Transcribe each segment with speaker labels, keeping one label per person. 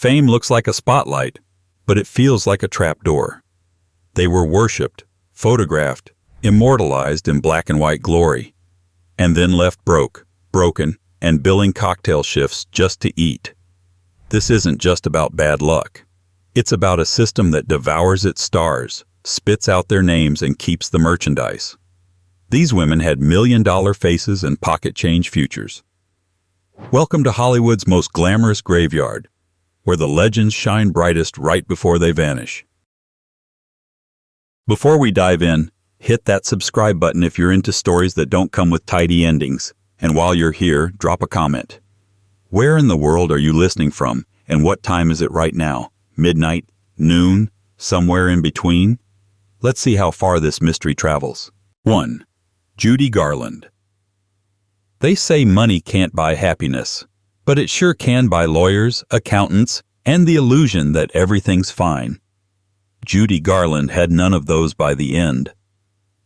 Speaker 1: Fame looks like a spotlight, but it feels like a trapdoor. They were worshipped, photographed, immortalized in black and white glory, and then left broken, and billing cocktail shifts just to eat. This isn't just about bad luck. It's about a system that devours its stars, spits out their names, and keeps the merchandise. These women had million-dollar faces and pocket change futures. Welcome to Hollywood's most glamorous graveyard, where the legends shine brightest right before they vanish. Before we dive in, hit that subscribe button if you're into stories that don't come with tidy endings. And while you're here, drop a comment. Where in the world are you listening from, and what time is it right now? Midnight? Noon? Somewhere in between? Let's see how far this mystery travels. 1. Judy Garland. They say money can't buy happiness, but it sure can buy lawyers, accountants, and the illusion that everything's fine. Judy Garland had none of those by the end.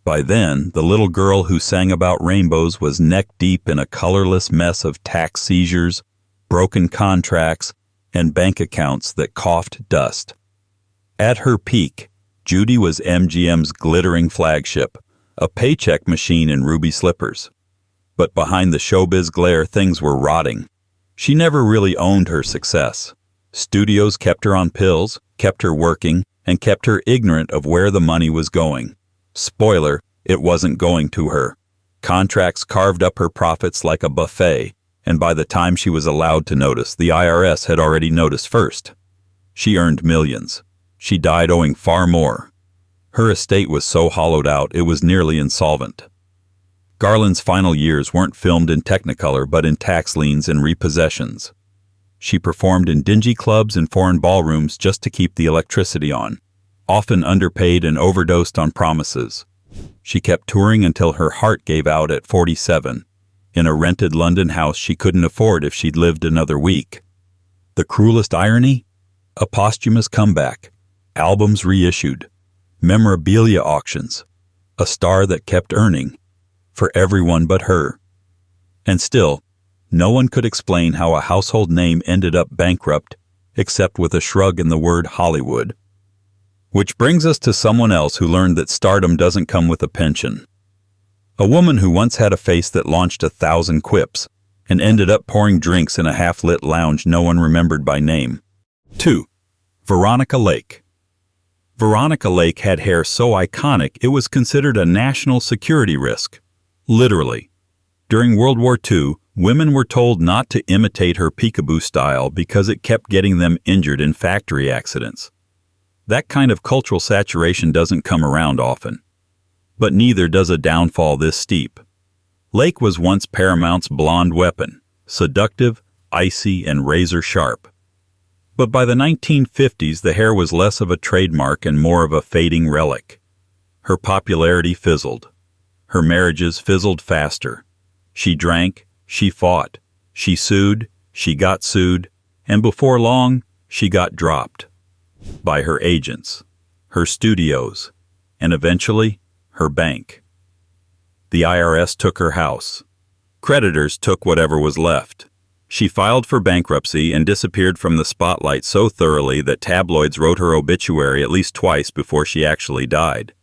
Speaker 1: By then, the little girl who sang about rainbows was neck-deep in a colorless mess of tax seizures, broken contracts, and bank accounts that coughed dust. At her peak, Judy was MGM's glittering flagship, a paycheck machine in ruby slippers. But behind the showbiz glare, things were rotting. She never really owned her success. Studios kept her on pills, kept her working, and kept her ignorant of where the money was going. Spoiler, it wasn't going to her. Contracts carved up her profits like a buffet, and by the time she was allowed to notice, the IRS had already noticed first. She earned millions. She died owing far more. Her estate was so hollowed out it was nearly insolvent. Garland's final years weren't filmed in Technicolor but in tax liens and repossessions. She performed in dingy clubs and foreign ballrooms just to keep the electricity on, often underpaid and overdosed on promises. She kept touring until her heart gave out at 47, in a rented London house she couldn't afford if she'd lived another week. The cruelest irony? A posthumous comeback, albums reissued, memorabilia auctions, a star that kept earning, for everyone but her. And still, no one could explain how a household name ended up bankrupt, except with a shrug and the word Hollywood. Which brings us to someone else who learned that stardom doesn't come with a pension. A woman who once had a face that launched 1,000 quips and ended up pouring drinks in a half-lit lounge no one remembered by name. 2. Veronica Lake. Veronica Lake had hair so iconic it was considered a national security risk. Literally. During World War II, women were told not to imitate her peekaboo style because it kept getting them injured in factory accidents. That kind of cultural saturation doesn't come around often. But neither does a downfall this steep. Lake was once Paramount's blonde weapon, seductive, icy, and razor-sharp. But by the 1950s, the hair was less of a trademark and more of a fading relic. Her popularity fizzled. Her marriages fizzled faster. She drank, she fought, she sued, she got sued, and before long, she got dropped. By her agents, her studios, and eventually, her bank. The IRS took her house. Creditors took whatever was left. She filed for bankruptcy and disappeared from the spotlight so thoroughly that tabloids wrote her obituary at least twice before she actually died.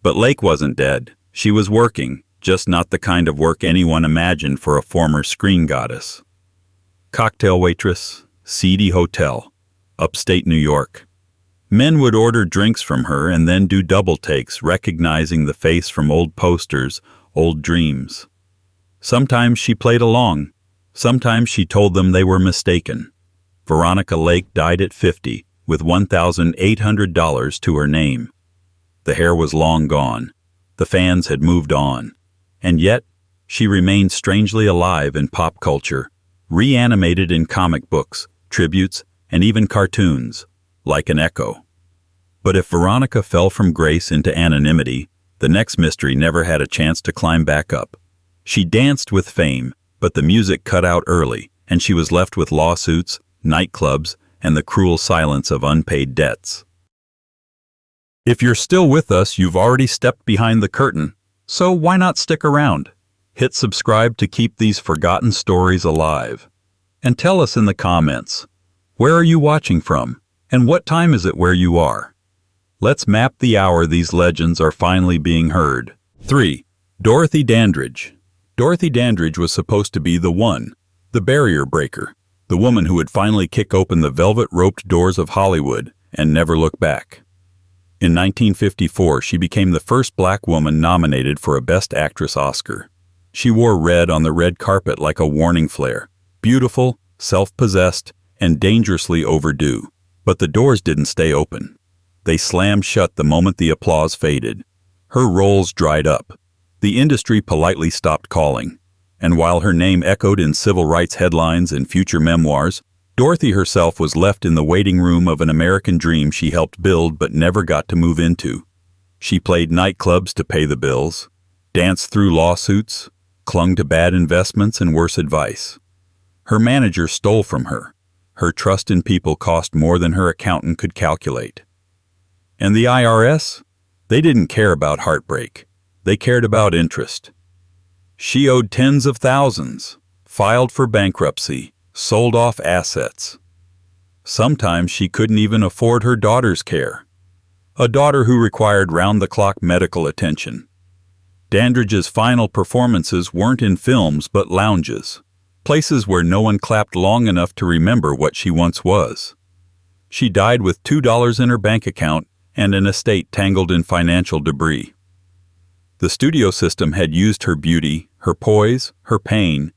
Speaker 1: But Lake wasn't dead. She was working, just not the kind of work anyone imagined for a former screen goddess. Cocktail waitress, seedy hotel, upstate New York. Men would order drinks from her and then do double takes, recognizing the face from old posters, old dreams. Sometimes she played along. Sometimes she told them they were mistaken. Veronica Lake died at 50, with $1,800 to her name. The hair was long gone. The fans had moved on. And yet, she remained strangely alive in pop culture, reanimated in comic books, tributes, and even cartoons, like an echo. But if Veronica fell from grace into anonymity, the next mystery never had a chance to climb back up. She danced with fame, but the music cut out early, and she was left with lawsuits, nightclubs, and the cruel silence of unpaid debts. If you're still with us, you've already stepped behind the curtain, so why not stick around? Hit subscribe to keep these forgotten stories alive. And tell us in the comments, Where are you watching from? And what time is it where you are? Let's map the hour these legends are finally being heard. 3. Dorothy Dandridge. Dorothy Dandridge was supposed to be the one, the barrier breaker, the woman who would finally kick open the velvet-roped doors of Hollywood and never look back. In 1954, she became the first black woman nominated for a Best Actress Oscar. She wore red on the red carpet like a warning flare, beautiful, self-possessed, and dangerously overdue. But the doors didn't stay open. They slammed shut the moment the applause faded. Her roles dried up. The industry politely stopped calling. And while her name echoed in civil rights headlines and future memoirs, Dorothy herself was left in the waiting room of an American dream she helped build but never got to move into. She played nightclubs to pay the bills, danced through lawsuits, clung to bad investments and worse advice. Her manager stole from her. Her trust in people cost more than her accountant could calculate. And the IRS? They didn't care about heartbreak. They cared about interest. She owed tens of thousands, filed for bankruptcy, sold off assets. Sometimes she couldn't even afford her daughter's care. A daughter who required round-the-clock medical attention. Dandridge's final performances weren't in films but lounges, places where no one clapped long enough to remember what she once was. She died with $2 in her bank account and an estate tangled in financial debris. The studio system had used her beauty, her poise, her pain,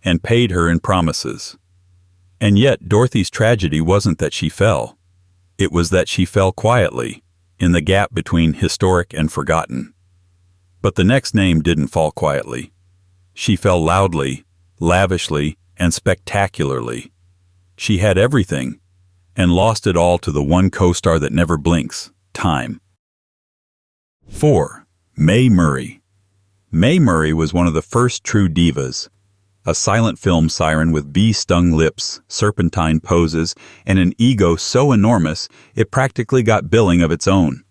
Speaker 1: and paid her in promises. And yet Dorothy's tragedy wasn't that she fell. It was that she fell quietly, in the gap between historic and forgotten. But the next name didn't fall quietly. She fell loudly, lavishly, and spectacularly. She had everything, and lost it all to the one co-star that never blinks, time. 4. Mae Murray. Mae Murray was one of the first true divas, a silent film siren with bee-stung lips, serpentine poses, and an ego so enormous it practically got billing of its own.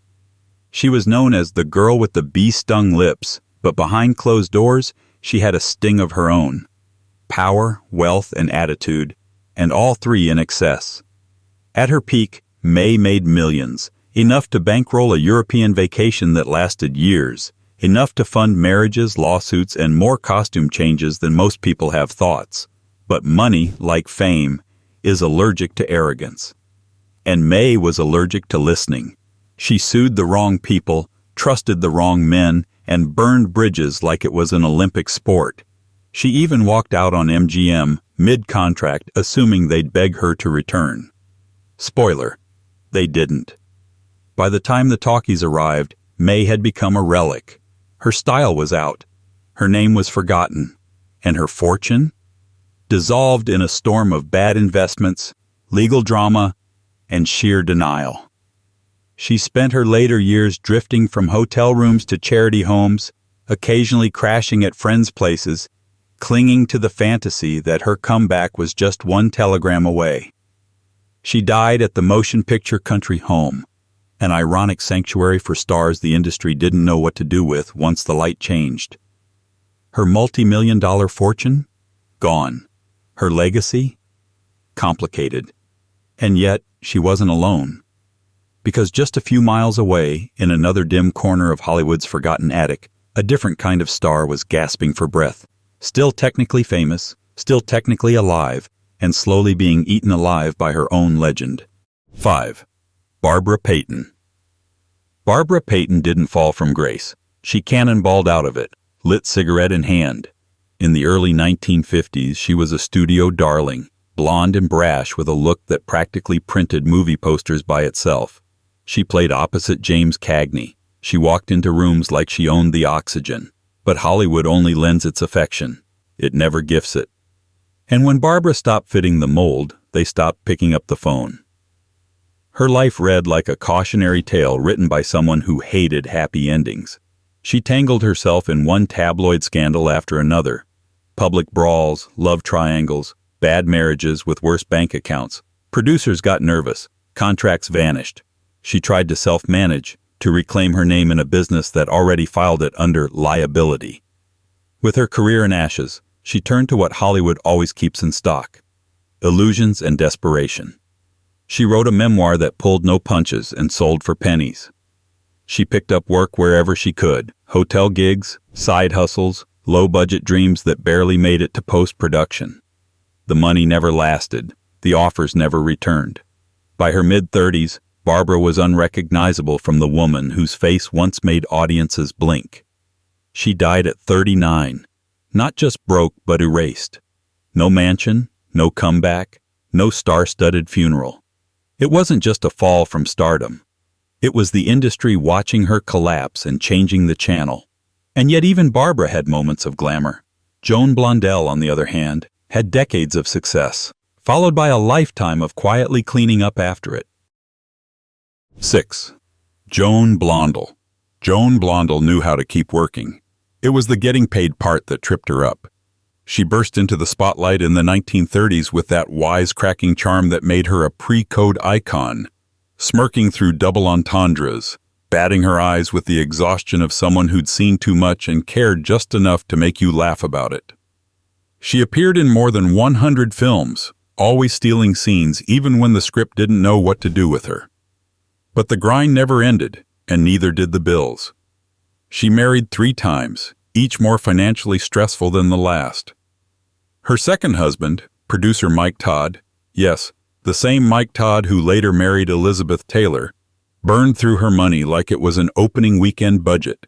Speaker 1: She was known as the girl with the bee-stung lips, but behind closed doors, she had a sting of her own. Power, wealth, and attitude, and all three in excess. At her peak, Mae made millions, enough to bankroll a European vacation that lasted years, enough to fund marriages, lawsuits, and more costume changes than most people have thoughts. But money, like fame, is allergic to arrogance. And Mae was allergic to listening. She sued the wrong people, trusted the wrong men, and burned bridges like it was an Olympic sport. She even walked out on MGM, mid-contract, assuming they'd beg her to return. Spoiler, they didn't. By the time the talkies arrived, Mae had become a relic. Her style was out, her name was forgotten, and her fortune? Dissolved in a storm of bad investments, legal drama, and sheer denial. She spent her later years drifting from hotel rooms to charity homes, occasionally crashing at friends' places, clinging to the fantasy that her comeback was just one telegram away. She died at the Motion Picture Country Home, an ironic sanctuary for stars the industry didn't know what to do with once the light changed. Her multi-million-dollar fortune? Gone. Her legacy? Complicated. And yet, she wasn't alone. Because just a few miles away, in another dim corner of Hollywood's forgotten attic, a different kind of star was gasping for breath, still technically famous, still technically alive, and slowly being eaten alive by her own legend. 5. Barbara Payton. Barbara Payton didn't fall from grace. She cannonballed out of it, lit cigarette in hand. In the early 1950s, she was a studio darling, blonde and brash with a look that practically printed movie posters by itself. She played opposite James Cagney. She walked into rooms like she owned the oxygen. But Hollywood only lends its affection. It never gifts it. And when Barbara stopped fitting the mold, they stopped picking up the phone. Her life read like a cautionary tale written by someone who hated happy endings. She tangled herself in one tabloid scandal after another. Public brawls, love triangles, bad marriages with worse bank accounts. Producers got nervous. Contracts vanished. She tried to self-manage, to reclaim her name in a business that already filed it under liability. With her career in ashes, she turned to what Hollywood always keeps in stock: illusions and desperation. She wrote a memoir that pulled no punches and sold for pennies. She picked up work wherever she could, hotel gigs, side hustles, low-budget dreams that barely made it to post-production. The money never lasted. The offers never returned. By her mid-30s, Barbara was unrecognizable from the woman whose face once made audiences blink. She died at 39, not just broke but erased. No mansion, no comeback, no star-studded funeral. It wasn't just a fall from stardom. It was the industry watching her collapse and changing the channel. And yet even Barbara had moments of glamour. Joan Blondell, on the other hand, had decades of success, followed by a lifetime of quietly cleaning up after it. 6. Joan Blondell. Joan Blondell knew how to keep working. It was the getting paid part that tripped her up. She burst into the spotlight in the 1930s with that wisecracking charm that made her a pre-code icon, smirking through double entendres, batting her eyes with the exhaustion of someone who'd seen too much and cared just enough to make you laugh about it. She appeared in more than 100 films, always stealing scenes even when the script didn't know what to do with her. But the grind never ended, and neither did the bills. She married 3 times, each more financially stressful than the last. Her second husband, producer Mike Todd, yes, the same Mike Todd who later married Elizabeth Taylor, burned through her money like it was an opening weekend budget,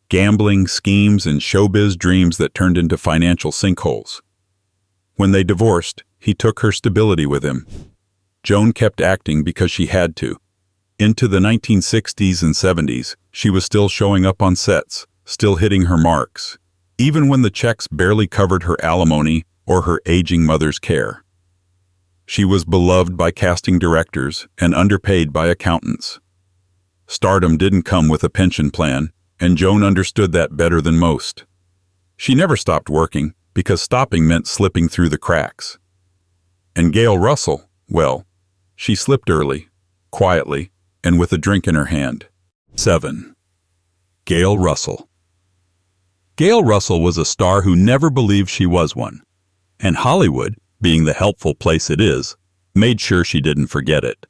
Speaker 1: gambling, schemes, and showbiz dreams that turned into financial sinkholes. When they divorced, he took her stability with him. Joan kept acting because she had to. Into the 1960s and 70s, she was still showing up on sets, still hitting her marks, even when the checks barely covered her alimony or her aging mother's care. She was beloved by casting directors and underpaid by accountants. Stardom didn't come with a pension plan, and Joan understood that better than most. She never stopped working, because stopping meant slipping through the cracks. And Gail Russell, well, she slipped early, quietly, and with a drink in her hand. 7. Gail Russell. Gail Russell was a star who never believed she was one. And Hollywood, being the helpful place it is, made sure she didn't forget it.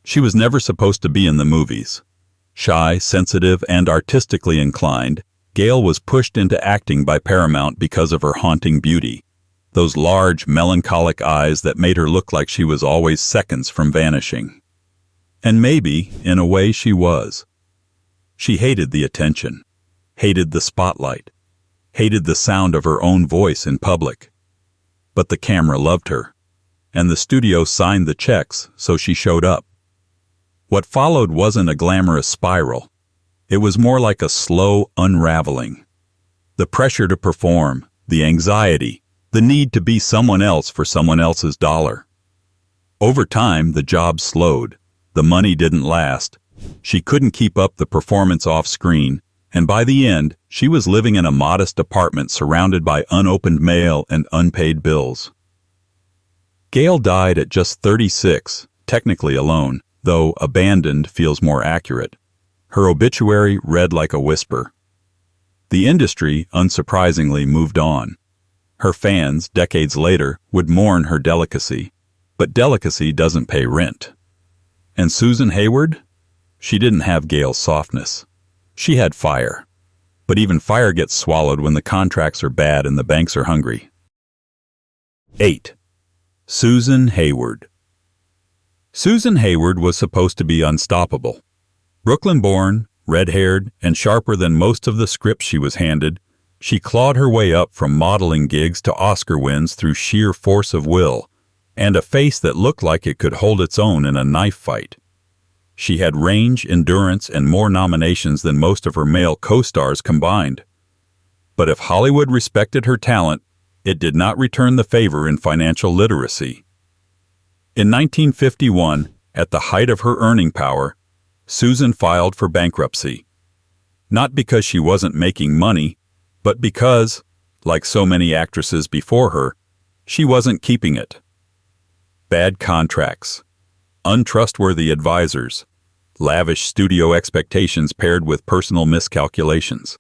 Speaker 1: She was never supposed to be in the movies. Shy, sensitive, and artistically inclined, Gail was pushed into acting by Paramount because of her haunting beauty. Those large, melancholic eyes that made her look like she was always seconds from vanishing. And maybe, in a way, she was. She hated the attention, hated the spotlight, hated the sound of her own voice in public. But the camera loved her, and the studio signed the checks, so she showed up. What followed wasn't a glamorous spiral. It was more like a slow unraveling. The pressure to perform, the anxiety, the need to be someone else for someone else's dollar. Over time, the job slowed. The money didn't last. She couldn't keep up the performance off-screen, and by the end, she was living in a modest apartment surrounded by unopened mail and unpaid bills. Gail died at just 36, technically alone, though abandoned feels more accurate. Her obituary read like a whisper. The industry, unsurprisingly, moved on. Her fans, decades later, would mourn her delicacy, but delicacy doesn't pay rent. And Susan Hayward? She didn't have Gail's softness. She had fire. But even fire gets swallowed when the contracts are bad and the banks are hungry. 8. Susan Hayward. Susan Hayward was supposed to be unstoppable. Brooklyn-born, red-haired, and sharper than most of the scripts she was handed, she clawed her way up from modeling gigs to Oscar wins through sheer force of will, and a face that looked like it could hold its own in a knife fight. She had range, endurance, and more nominations than most of her male co-stars combined. But if Hollywood respected her talent, it did not return the favor in financial literacy. In 1951, at the height of her earning power, Susan filed for bankruptcy. Not because she wasn't making money, but because, like so many actresses before her, she wasn't keeping it. Bad contracts, untrustworthy advisors, lavish studio expectations paired with personal miscalculations.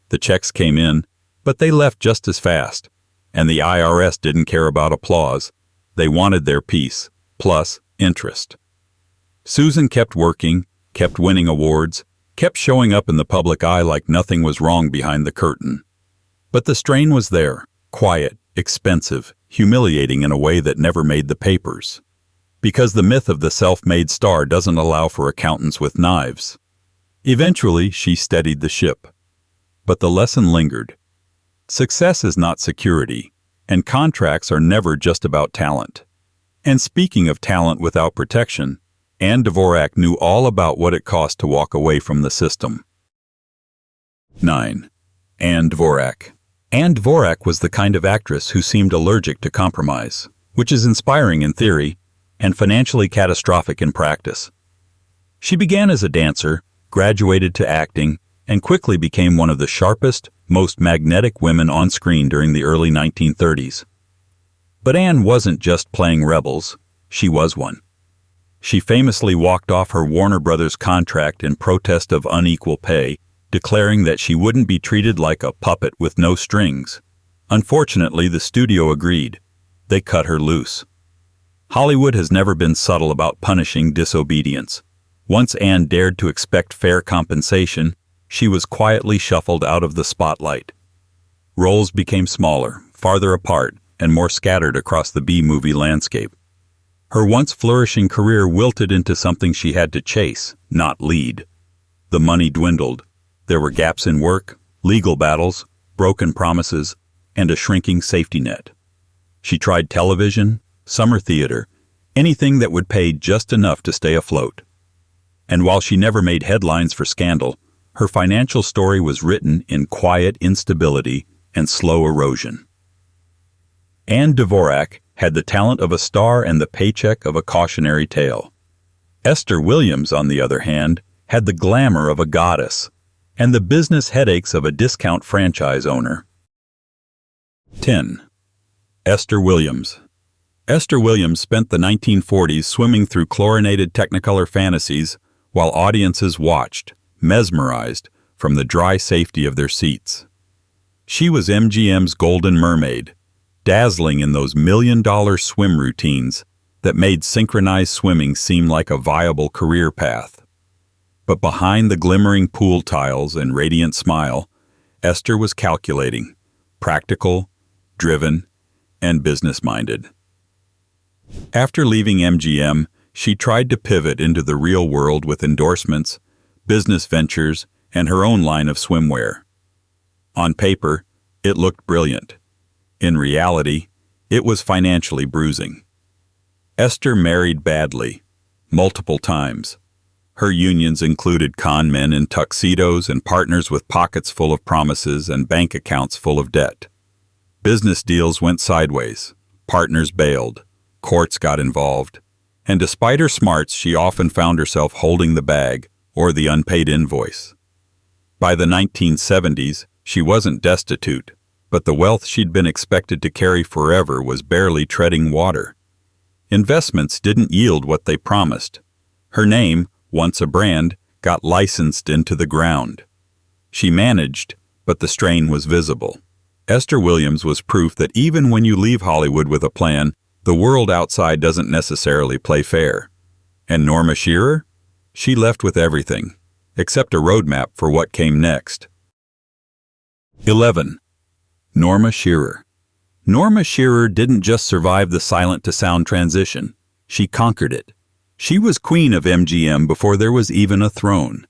Speaker 1: The checks came in, but they left just as fast, and the IRS didn't care about applause. They wanted their piece, plus interest. Susan kept working, kept winning awards, kept showing up in the public eye like nothing was wrong behind the curtain. But the strain was there, quiet, expensive, humiliating in a way that never made the papers. Because the myth of the self-made star doesn't allow for accountants with knives. Eventually, she steadied the ship. But the lesson lingered. Success is not security, and contracts are never just about talent. And speaking of talent without protection, Ann Dvorak knew all about what it cost to walk away from the system. 9. Ann Dvorak. Ann Dvorak was the kind of actress who seemed allergic to compromise, which is inspiring in theory and financially catastrophic in practice. She began as a dancer, graduated to acting, and quickly became one of the sharpest, most magnetic women on screen during the early 1930s. But Ann wasn't just playing rebels, she was one. She famously walked off her Warner Brothers contract in protest of unequal pay, declaring that she wouldn't be treated like a puppet with no strings. Unfortunately, the studio agreed. They cut her loose. Hollywood has never been subtle about punishing disobedience. Once Ann dared to expect fair compensation, she was quietly shuffled out of the spotlight. Roles became smaller, farther apart, and more scattered across the B-movie landscape. Her once flourishing career wilted into something she had to chase, not lead. The money dwindled. There were gaps in work, legal battles, broken promises, and a shrinking safety net. She tried television, summer theater, anything that would pay just enough to stay afloat. And while she never made headlines for scandal, her financial story was written in quiet instability and slow erosion. Ann Dvorak had the talent of a star and the paycheck of a cautionary tale. Esther Williams, on the other hand, had the glamour of a goddess and the business headaches of a discount franchise owner. 10. Esther Williams. Esther Williams spent the 1940s swimming through chlorinated Technicolor fantasies while audiences watched, mesmerized, from the dry safety of their seats. She was MGM's Golden Mermaid, dazzling in those million-dollar swim routines that made synchronized swimming seem like a viable career path. But behind the glimmering pool tiles and radiant smile, Esther was calculating, practical, driven, and business-minded. After leaving MGM, she tried to pivot into the real world with endorsements, business ventures, and her own line of swimwear. On paper, it looked brilliant. In reality, it was financially bruising. Esther married badly, multiple times. Her unions included con men in tuxedos and partners with pockets full of promises and bank accounts full of debt. Business deals went sideways, partners bailed, courts got involved, and despite her smarts, she often found herself holding the bag or the unpaid invoice. By the 1970s, she wasn't destitute, but the wealth she'd been expected to carry forever was barely treading water. Investments didn't yield what they promised. Her name, once a brand, got licensed into the ground. She managed, but the strain was visible. Esther Williams was proof that even when you leave Hollywood with a plan, the world outside doesn't necessarily play fair. And Norma Shearer? She left with everything, except a roadmap for what came next. 11. Norma Shearer. Norma Shearer didn't just survive the silent-to-sound transition. She conquered it. She was queen of MGM before there was even a throne.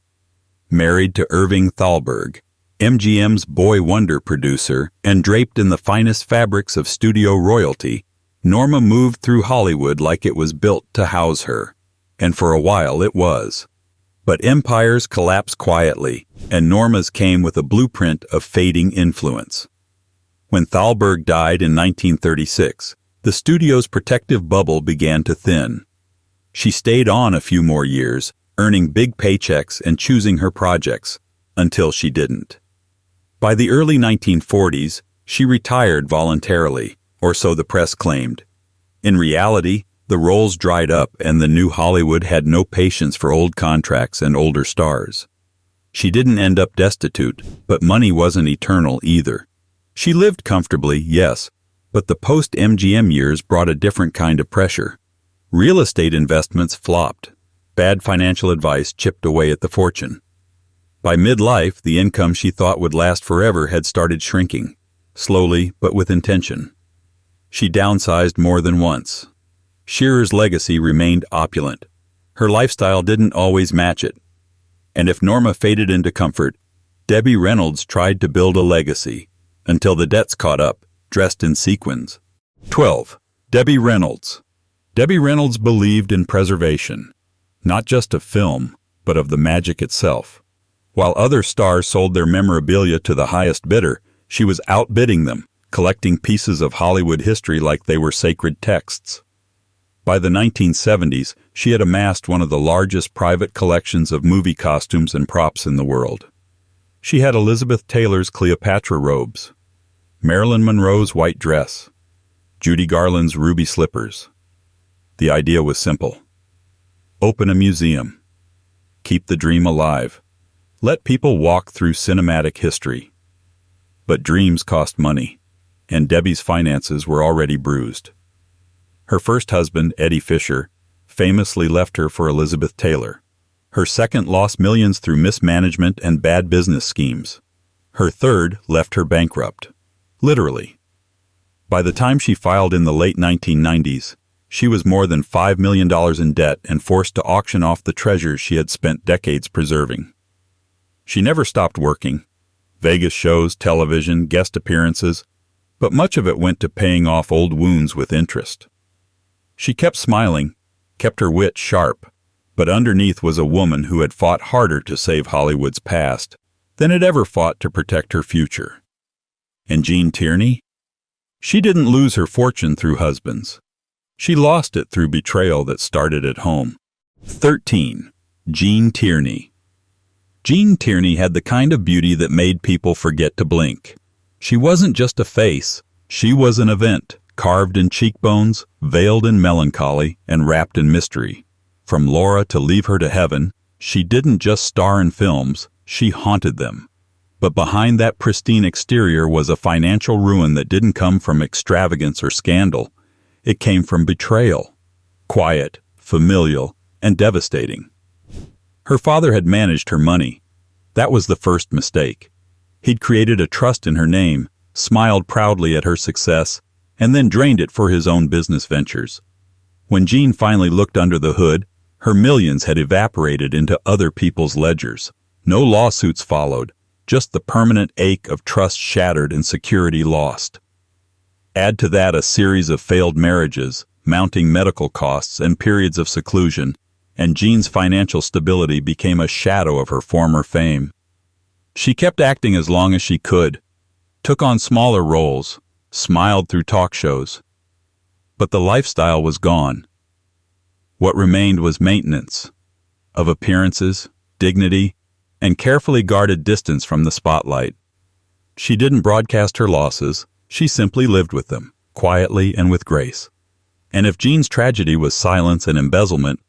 Speaker 1: Married to Irving Thalberg, MGM's boy wonder producer, and draped in the finest fabrics of studio royalty, Norma moved through Hollywood like it was built to house her. And for a while it was. But empires collapse quietly, and Norma's came with a blueprint of fading influence. When Thalberg died in 1936, the studio's protective bubble began to thin. She stayed on a few more years, earning big paychecks and choosing her projects, until she didn't. By the early 1940s, she retired voluntarily, or so the press claimed. In reality, the roles dried up and the new Hollywood had no patience for old contracts and older stars. She didn't end up destitute, but money wasn't eternal either. She lived comfortably, yes, but the post-MGM years brought a different kind of pressure. Real estate investments flopped. Bad financial advice chipped away at the fortune. By midlife, the income she thought would last forever had started shrinking, slowly but with intention. She downsized more than once. Shearer's legacy remained opulent. Her lifestyle didn't always match it. And if Norma faded into comfort, Debbie Reynolds tried to build a legacy, until the debts caught up, dressed in sequins. 12. Debbie Reynolds. Debbie Reynolds believed in preservation, not just of film, but of the magic itself. While other stars sold their memorabilia to the highest bidder, she was outbidding them, collecting pieces of Hollywood history like they were sacred texts. By the 1970s, she had amassed one of the largest private collections of movie costumes and props in the world. She had Elizabeth Taylor's Cleopatra robes, Marilyn Monroe's white dress, Judy Garland's ruby slippers. The idea was simple. Open a museum. Keep the dream alive. Let people walk through cinematic history. But dreams cost money, and Debbie's finances were already bruised. Her first husband, Eddie Fisher, famously left her for Elizabeth Taylor. Her second lost millions through mismanagement and bad business schemes. Her third left her bankrupt. Literally. By the time she filed in the late 1990s, she was more than $5 million in debt and forced to auction off the treasures she had spent decades preserving. She never stopped working. Vegas shows, television, guest appearances, but much of it went to paying off old wounds with interest. She kept smiling, kept her wit sharp, but underneath was a woman who had fought harder to save Hollywood's past than it ever fought to protect her future. And Gene Tierney? She didn't lose her fortune through husbands. She lost it through betrayal that started at home. 13. Gene Tierney. Gene Tierney had the kind of beauty that made people forget to blink. She wasn't just a face, she was an event, carved in cheekbones, veiled in melancholy, and wrapped in mystery. From Laura to Leave Her to Heaven, she didn't just star in films, she haunted them. But behind that pristine exterior was a financial ruin that didn't come from extravagance or scandal. It came from betrayal. Quiet, familial, and devastating. Her father had managed her money. That was the first mistake. He'd created a trust in her name, smiled proudly at her success, and then drained it for his own business ventures. When Jean finally looked under the hood, her millions had evaporated into other people's ledgers. No lawsuits followed, just the permanent ache of trust shattered and security lost. Add to that a series of failed marriages, mounting medical costs, and periods of seclusion, and Jean's financial stability became a shadow of her former fame. She kept acting as long as she could, took on smaller roles, smiled through talk shows. But the lifestyle was gone. What remained was maintenance of appearances, dignity, and carefully guarded distance from the spotlight. She didn't broadcast her losses, she simply lived with them, quietly and with grace. And if Jean's tragedy was silence and embezzlement,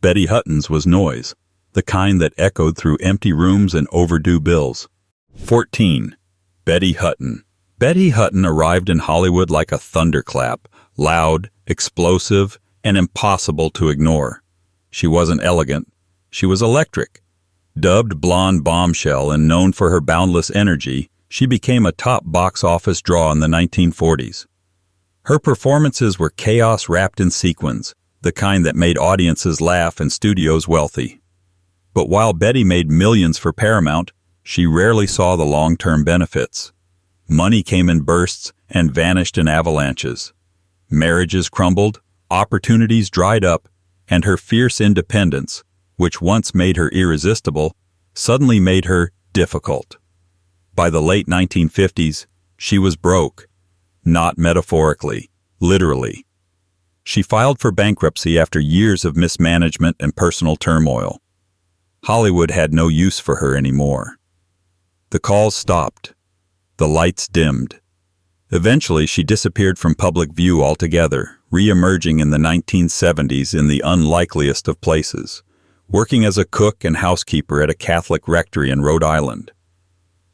Speaker 1: Betty Hutton's was noise, the kind that echoed through empty rooms and overdue bills. 14. Betty Hutton. Betty Hutton arrived in Hollywood like a thunderclap, loud, explosive, and impossible to ignore. She wasn't elegant, she was electric. Dubbed Blonde Bombshell and known for her boundless energy, she became a top box office draw in the 1940s. Her performances were chaos wrapped in sequins, the kind that made audiences laugh and studios wealthy. But while Betty made millions for Paramount, she rarely saw the long-term benefits. Money came in bursts and vanished in avalanches. Marriages crumbled, opportunities dried up, and her fierce independence, which once made her irresistible, suddenly made her difficult. By the late 1950s, she was broke. Not metaphorically, literally. She filed for bankruptcy after years of mismanagement and personal turmoil. Hollywood had no use for her anymore. The calls stopped. The lights dimmed. Eventually, she disappeared from public view altogether, re-emerging in the 1970s in the unlikeliest of places, working as a cook and housekeeper at a Catholic rectory in Rhode Island.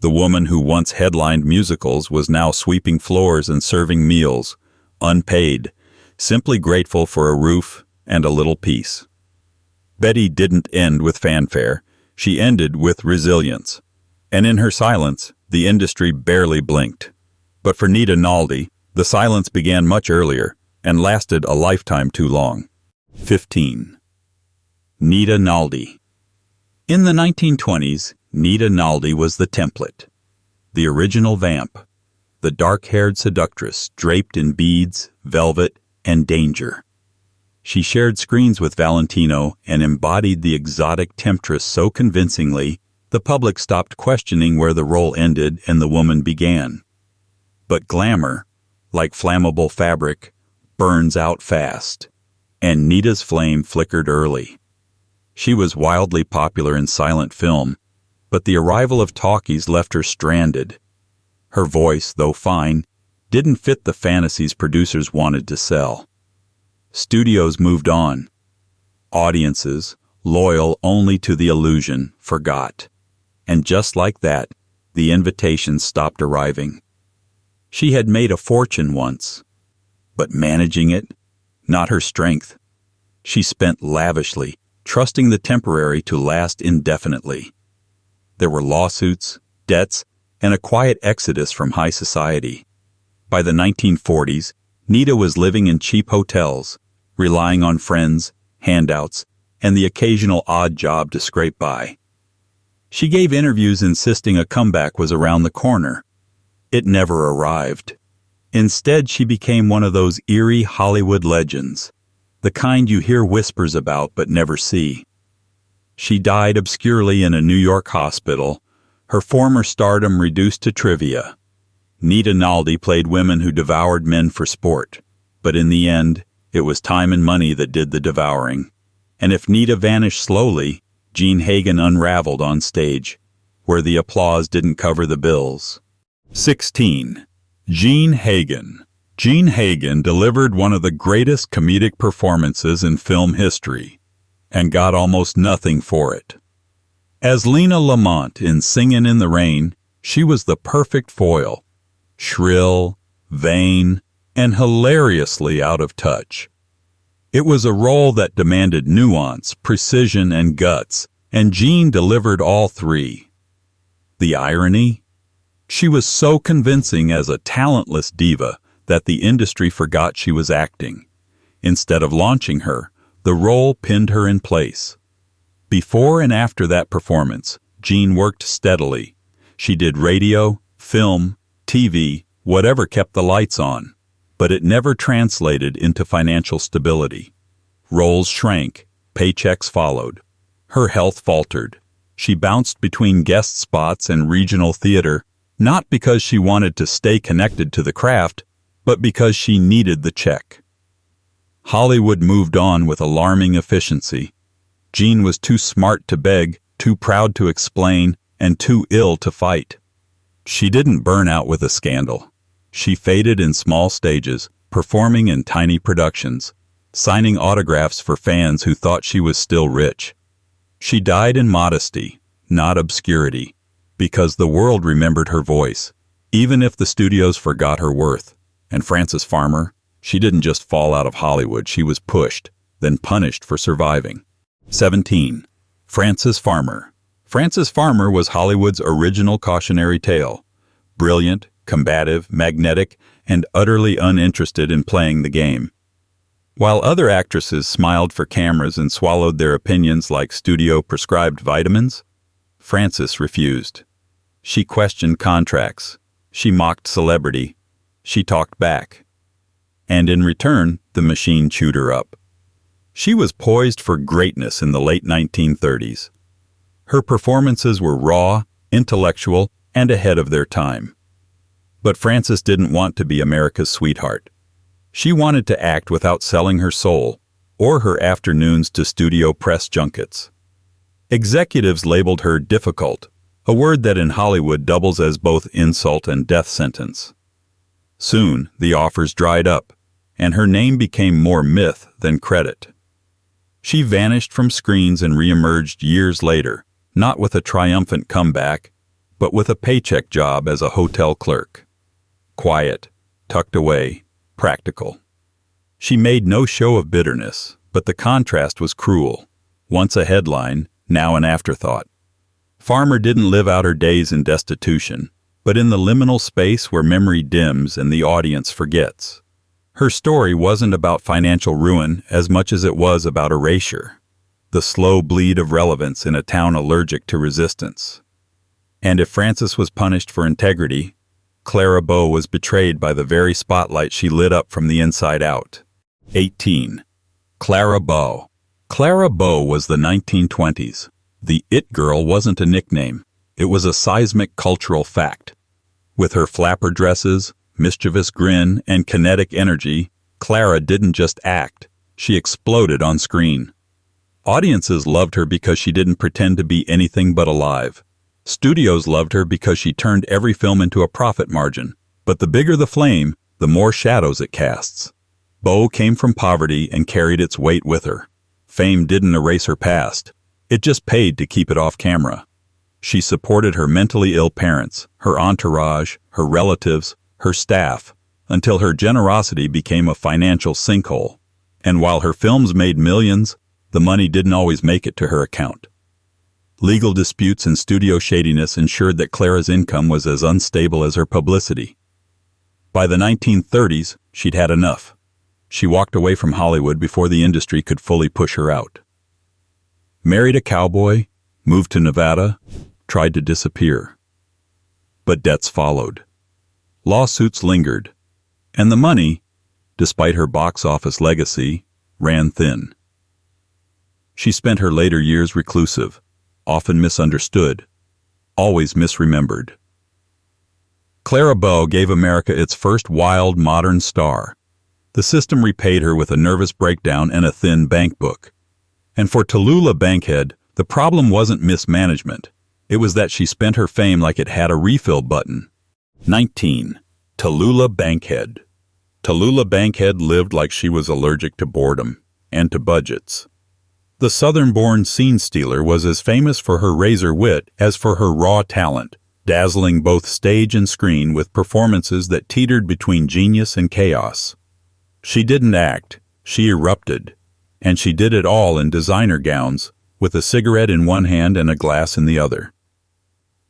Speaker 1: The woman who once headlined musicals was now sweeping floors and serving meals, unpaid, simply grateful for a roof and a little peace. Betty didn't end with fanfare. She ended with resilience. And in her silence, the industry barely blinked. But for Nita Naldi, the silence began much earlier and lasted a lifetime too long. 15. Nita Naldi. In the 1920s, Nita Naldi was the template. The original vamp. The dark-haired seductress draped in beads, velvet, and danger. She shared screens with Valentino and embodied the exotic temptress so convincingly, the public stopped questioning where the role ended and the woman began. But glamour, like flammable fabric, burns out fast, and Nita's flame flickered early. She was wildly popular in silent film, but the arrival of talkies left her stranded. Her voice, though fine, didn't fit the fantasies producers wanted to sell. Studios moved on. Audiences, loyal only to the illusion, forgot. And just like that, the invitations stopped arriving. She had made a fortune once, but managing it, not her strength. She spent lavishly, trusting the temporary to last indefinitely. There were lawsuits, debts, and a quiet exodus from high society. By the 1940s, Nita was living in cheap hotels, relying on friends, handouts, and the occasional odd job to scrape by. She gave interviews insisting a comeback was around the corner. It never arrived. Instead, she became one of those eerie Hollywood legends, the kind you hear whispers about but never see. She died obscurely in a New York hospital, her former stardom reduced to trivia. Nita Naldi played women who devoured men for sport, but in the end, it was time and money that did the devouring. And if Nita vanished slowly, Jean Hagen unraveled on stage, where the applause didn't cover the bills. 16. Jean Hagen. Jean Hagen delivered one of the greatest comedic performances in film history, and got almost nothing for it. As Lena Lamont in Singin' in the Rain, she was the perfect foil, shrill, vain, and hilariously out of touch. It was a role that demanded nuance, precision, and guts, and Jean delivered all three. The irony? She was so convincing as a talentless diva that the industry forgot she was acting. Instead of launching her, the role pinned her in place. Before and after that performance, Jean worked steadily. She did radio, film, TV, whatever kept the lights on. But it never translated into financial stability. Roles shrank, paychecks followed. Her health faltered. She bounced between guest spots and regional theater, not because she wanted to stay connected to the craft, but because she needed the check. Hollywood moved on with alarming efficiency. Jean was too smart to beg, too proud to explain, and too ill to fight. She didn't burn out with a scandal. She faded in small stages, performing in tiny productions, signing autographs for fans who thought she was still rich. She died in modesty, not obscurity, because the world remembered her voice, even if the studios forgot her worth. And Frances Farmer, she didn't just fall out of Hollywood, she was pushed, then punished for surviving. 17. Frances Farmer. Frances Farmer was Hollywood's original cautionary tale. Brilliant, combative, magnetic, and utterly uninterested in playing the game. While other actresses smiled for cameras and swallowed their opinions like studio-prescribed vitamins, Frances refused. She questioned contracts. She mocked celebrity. She talked back. And in return, the machine chewed her up. She was poised for greatness in the late 1930s. Her performances were raw, intellectual, and ahead of their time. But Frances didn't want to be America's sweetheart. She wanted to act without selling her soul, or her afternoons to studio press junkets. Executives labeled her difficult, a word that in Hollywood doubles as both insult and death sentence. Soon, the offers dried up, and her name became more myth than credit. She vanished from screens and reemerged years later, not with a triumphant comeback, but with a paycheck job as a hotel clerk. Quiet, tucked away, practical. She made no show of bitterness, but the contrast was cruel. Once a headline, now an afterthought. Farmer didn't live out her days in destitution, but in the liminal space where memory dims and the audience forgets. Her story wasn't about financial ruin as much as it was about erasure, the slow bleed of relevance in a town allergic to resistance. And if Frances was punished for integrity, Clara Bow was betrayed by the very spotlight she lit up from the inside out. 18. Clara Bow. Clara Bow was the 1920s. The It Girl wasn't a nickname. It was a seismic cultural fact. With her flapper dresses, mischievous grin, and kinetic energy, Clara didn't just act. She exploded on screen. Audiences loved her because she didn't pretend to be anything but alive. Studios loved her because she turned every film into a profit margin. But the bigger the flame, the more shadows it casts. Bow came from poverty and carried its weight with her. Fame didn't erase her past. It just paid to keep it off camera. She supported her mentally ill parents, her entourage, her relatives, her staff, until her generosity became a financial sinkhole. And while her films made millions, the money didn't always make it to her account. Legal disputes and studio shadiness ensured that Clara's income was as unstable as her publicity. By the 1930s, she'd had enough. She walked away from Hollywood before the industry could fully push her out. Married a cowboy, moved to Nevada, tried to disappear. But debts followed. Lawsuits lingered, and the money, despite her box office legacy, ran thin. She spent her later years reclusive, often misunderstood, always misremembered. Clara Bow gave America its first wild, modern star. The system repaid her with a nervous breakdown and a thin bank book. And for Tallulah Bankhead, the problem wasn't mismanagement. It was that she spent her fame like it had a refill button. 19. Tallulah Bankhead. Tallulah Bankhead lived like she was allergic to boredom and to budgets. The Southern-born scene stealer was as famous for her razor wit as for her raw talent, dazzling both stage and screen with performances that teetered between genius and chaos. She didn't act, she erupted, and she did it all in designer gowns, with a cigarette in one hand and a glass in the other.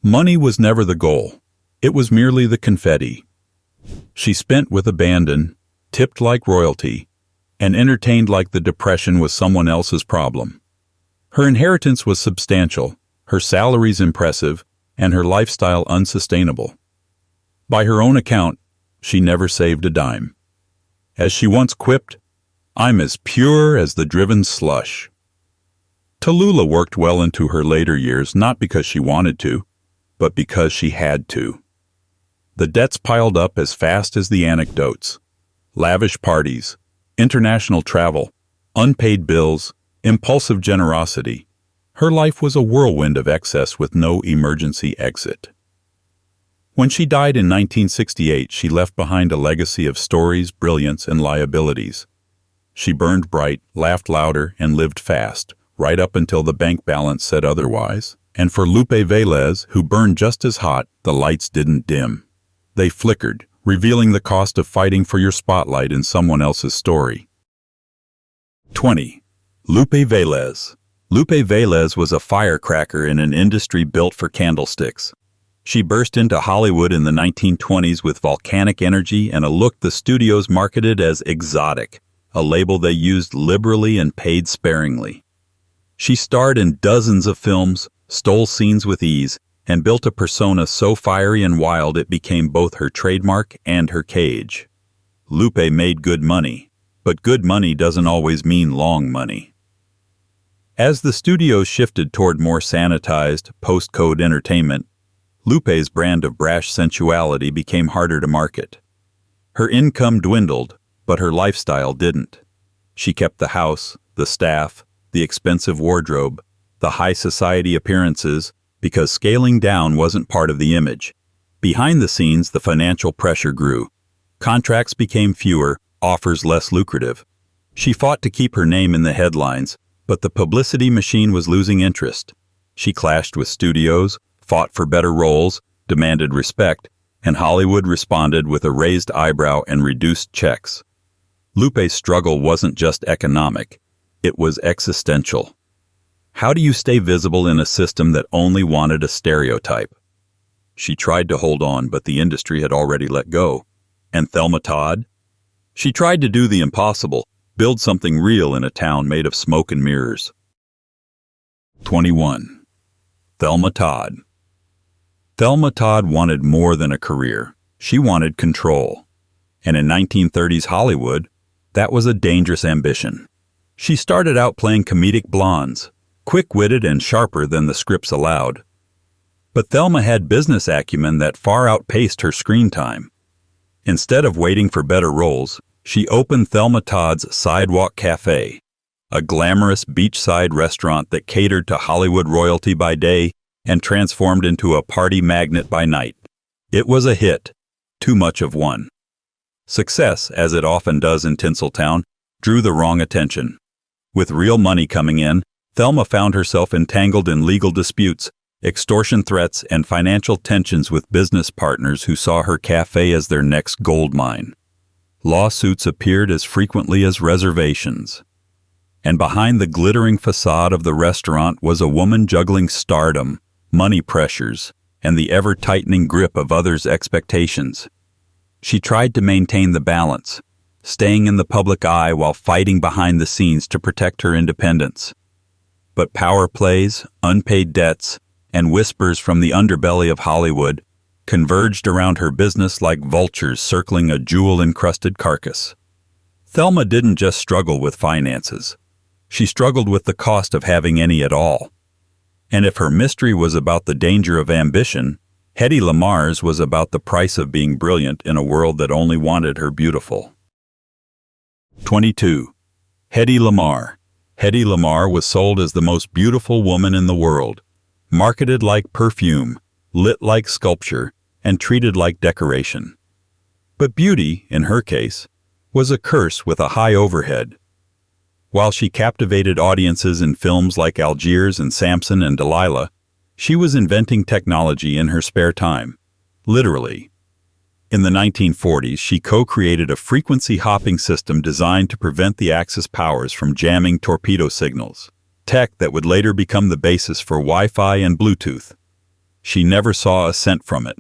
Speaker 1: Money was never the goal. It was merely the confetti. She spent with abandon, tipped like royalty, and entertained like the Depression was someone else's problem. Her inheritance was substantial, her salaries impressive, and her lifestyle unsustainable. By her own account, she never saved a dime. As she once quipped, "I'm as pure as the driven slush." Tallulah worked well into her later years not because she wanted to, but because she had to. The debts piled up as fast as the anecdotes. Lavish parties, international travel, unpaid bills, impulsive generosity. Her life was a whirlwind of excess with no emergency exit. When she died in 1968, she left behind a legacy of stories, brilliance, and liabilities. She burned bright, laughed louder, and lived fast, right up until the bank balance said otherwise. And for Lupe Velez, who burned just as hot, the lights didn't dim. They flickered, revealing the cost of fighting for your spotlight in someone else's story. 20. Lupe Velez. Lupe Velez was a firecracker in an industry built for candlesticks. She burst into Hollywood in the 1920s with volcanic energy and a look the studios marketed as exotic, a label they used liberally and paid sparingly. She starred in dozens of films, stole scenes with ease, and built a persona so fiery and wild it became both her trademark and her cage. Lupe made good money, but good money doesn't always mean long money. As the studios shifted toward more sanitized, post-code entertainment, Lupe's brand of brash sensuality became harder to market. Her income dwindled, but her lifestyle didn't. She kept the house, the staff, the expensive wardrobe, the high society appearances, because scaling down wasn't part of the image. Behind the scenes, the financial pressure grew. Contracts became fewer, offers less lucrative. She fought to keep her name in the headlines, but the publicity machine was losing interest. She clashed with studios, fought for better roles, demanded respect, and Hollywood responded with a raised eyebrow and reduced checks. Lupe's struggle wasn't just economic, it was existential. How do you stay visible in a system that only wanted a stereotype? She tried to hold on, but the industry had already let go. And Thelma Todd? She tried to do the impossible, build something real in a town made of smoke and mirrors. 21. Thelma Todd. Thelma Todd wanted more than a career. She wanted control. And in 1930s Hollywood, that was a dangerous ambition. She started out playing comedic blondes, quick-witted and sharper than the scripts allowed. But Thelma had business acumen that far outpaced her screen time. Instead of waiting for better roles, she opened Thelma Todd's Sidewalk Cafe, a glamorous beachside restaurant that catered to Hollywood royalty by day and transformed into a party magnet by night. It was a hit, too much of one. Success, as it often does in Tinseltown, drew the wrong attention. With real money coming in, Thelma found herself entangled in legal disputes, extortion threats, and financial tensions with business partners who saw her cafe as their next gold mine. Lawsuits appeared as frequently as reservations. And behind the glittering facade of the restaurant was a woman juggling stardom, money pressures, and the ever-tightening grip of others' expectations. She tried to maintain the balance, staying in the public eye while fighting behind the scenes to protect her independence. But power plays, unpaid debts, and whispers from the underbelly of Hollywood converged around her business like vultures circling a jewel-encrusted carcass. Thelma didn't just struggle with finances. She struggled with the cost of having any at all. And if her mystery was about the danger of ambition, Hedy Lamarr's was about the price of being brilliant in a world that only wanted her beautiful. 22. Hedy Lamarr. Hedy Lamarr was sold as the most beautiful woman in the world, marketed like perfume, lit like sculpture, and treated like decoration. But beauty, in her case, was a curse with a high overhead. While she captivated audiences in films like Algiers and Samson and Delilah, she was inventing technology in her spare time, literally. In the 1940s, she co-created a frequency-hopping system designed to prevent the Axis powers from jamming torpedo signals, tech that would later become the basis for Wi-Fi and Bluetooth. She never saw a cent from it.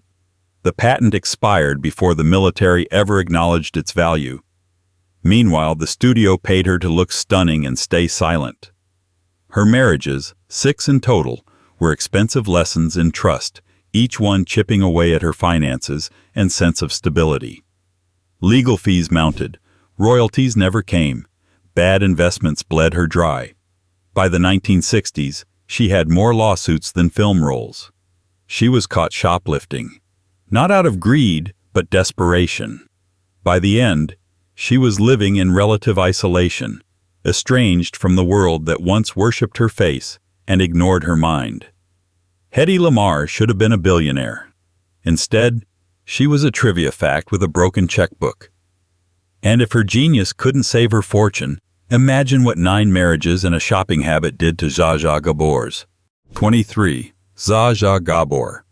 Speaker 1: The patent expired before the military ever acknowledged its value. Meanwhile, the studio paid her to look stunning and stay silent. Her marriages, 6 in total, were expensive lessons in trust, each one chipping away at her finances and sense of stability. Legal fees mounted, royalties never came, bad investments bled her dry. By the 1960s, she had more lawsuits than film roles. She was caught shoplifting, not out of greed, but desperation. By the end, she was living in relative isolation, estranged from the world that once worshipped her face and ignored her mind. Hedy Lamarr should have been a billionaire. Instead, she was a trivia fact with a broken checkbook. And if her genius couldn't save her fortune, imagine what 9 marriages and a shopping habit did to Zsa Zsa Gabor's. 23. Zsa Zsa Gabor.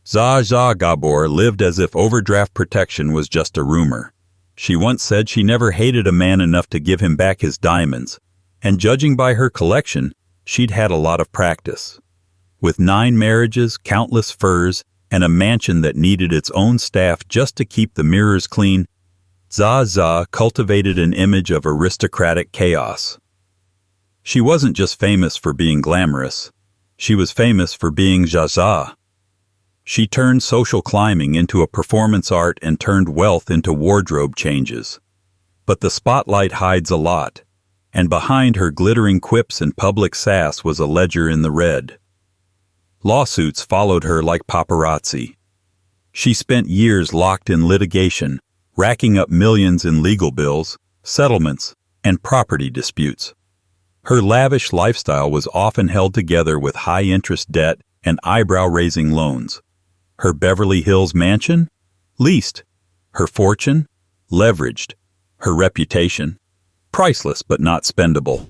Speaker 1: Zsa Zsa Gabor lived as if overdraft protection was just a rumor. She once said she never hated a man enough to give him back his diamonds, and judging by her collection, she'd had a lot of practice. With 9 marriages, countless furs, and a mansion that needed its own staff just to keep the mirrors clean, Zsa Zsa cultivated an image of aristocratic chaos. She wasn't just famous for being glamorous. She was famous for being Zsa Zsa. She turned social climbing into a performance art and turned wealth into wardrobe changes. But the spotlight hides a lot, and behind her glittering quips and public sass was a ledger in the red. Lawsuits followed her like paparazzi. She spent years locked in litigation, racking up millions in legal bills, settlements, and property disputes. Her lavish lifestyle was often held together with high-interest debt and eyebrow-raising loans. Her Beverly Hills mansion? Leased. Her fortune? Leveraged. Her reputation? Priceless but not spendable.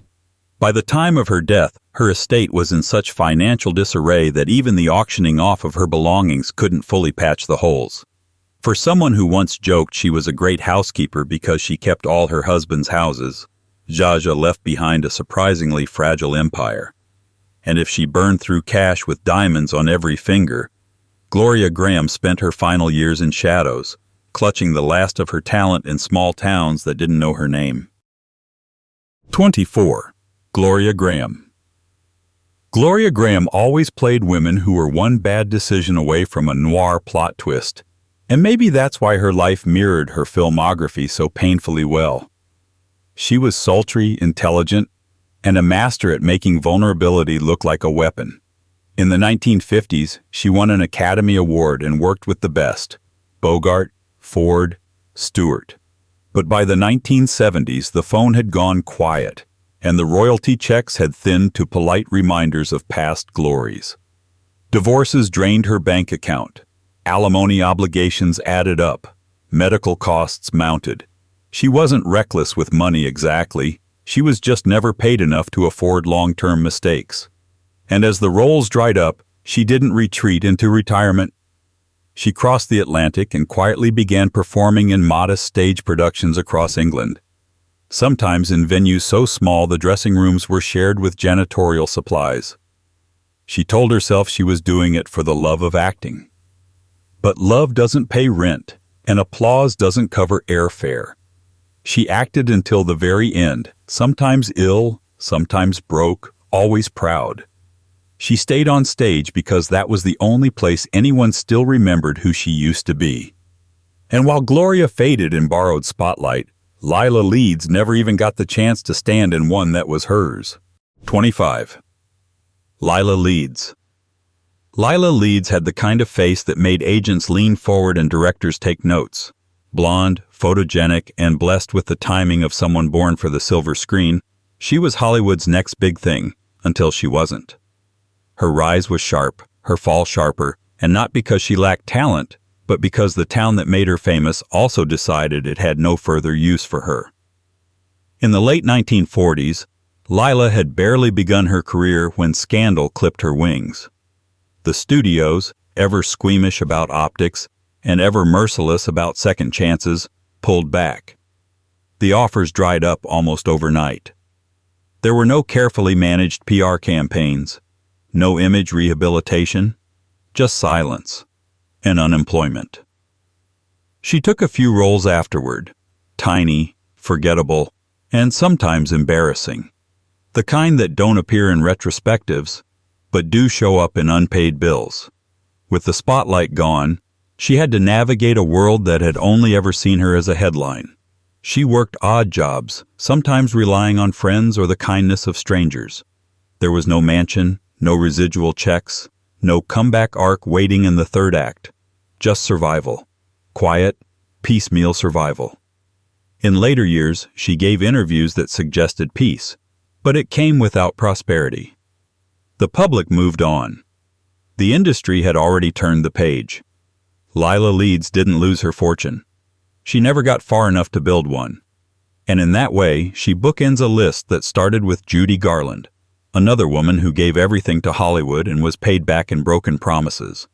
Speaker 1: By the time of her death, her estate was in such financial disarray that even the auctioning off of her belongings couldn't fully patch the holes. For someone who once joked she was a great housekeeper because she kept all her husband's houses, Zsa Zsa left behind a surprisingly fragile empire. and if she burned through cash with diamonds on every finger, Gloria Graham spent her final years in shadows, clutching the last of her talent in small towns that didn't know her name. 24. Gloria Graham. Gloria Graham always played women who were one bad decision away from a noir plot twist, and maybe that's why her life mirrored her filmography so painfully well. She was sultry, intelligent, and a master at making vulnerability look like a weapon. In the 1950s, she won an Academy Award and worked with the best: Bogart, Ford, Stewart. But by the 1970s, the phone had gone quiet, and the royalty checks had thinned to polite reminders of past glories. Divorces drained her bank account. Alimony obligations added up. Medical costs mounted. She wasn't reckless with money exactly. She was just never paid enough to afford long-term mistakes. And as the roles dried up, she didn't retreat into retirement. She crossed the Atlantic and quietly began performing in modest stage productions across England. Sometimes in venues so small the dressing rooms were shared with janitorial supplies. She told herself she was doing it for the love of acting. But love doesn't pay rent, and applause doesn't cover airfare. She acted until the very end, sometimes ill, sometimes broke, always proud. She stayed on stage because that was the only place anyone still remembered who she used to be. And while Gloria faded in borrowed spotlight, Lila Leeds never even got the chance to stand in one that was hers. 25. Lila Leeds. Lila Leeds had the kind of face that made agents lean forward and directors take notes. Blonde, photogenic, and blessed with the timing of someone born for the silver screen, she was Hollywood's next big thing, until she wasn't. Her rise was sharp, her fall sharper, and not because she lacked talent, but because the town that made her famous also decided it had no further use for her. In the late 1940s, Lila had barely begun her career when scandal clipped her wings. The studios, ever squeamish about optics and ever merciless about second chances, pulled back. The offers dried up almost overnight. There were no carefully managed PR campaigns, no image rehabilitation, just silence and unemployment. She took a few roles afterward, tiny, forgettable, and sometimes embarrassing. The kind that don't appear in retrospectives, but do show up in unpaid bills. With the spotlight gone, she had to navigate a world that had only ever seen her as a headline. She worked odd jobs, sometimes relying on friends or the kindness of strangers. There was no mansion, no residual checks, no comeback arc waiting in the third act. Just survival. Quiet, piecemeal survival. In later years, she gave interviews that suggested peace, but it came without prosperity. The public moved on. The industry had already turned the page. Lila Leeds didn't lose her fortune. She never got far enough to build one. And in that way, she bookends a list that started with Judy Garland, another woman who gave everything to Hollywood and was paid back in broken promises.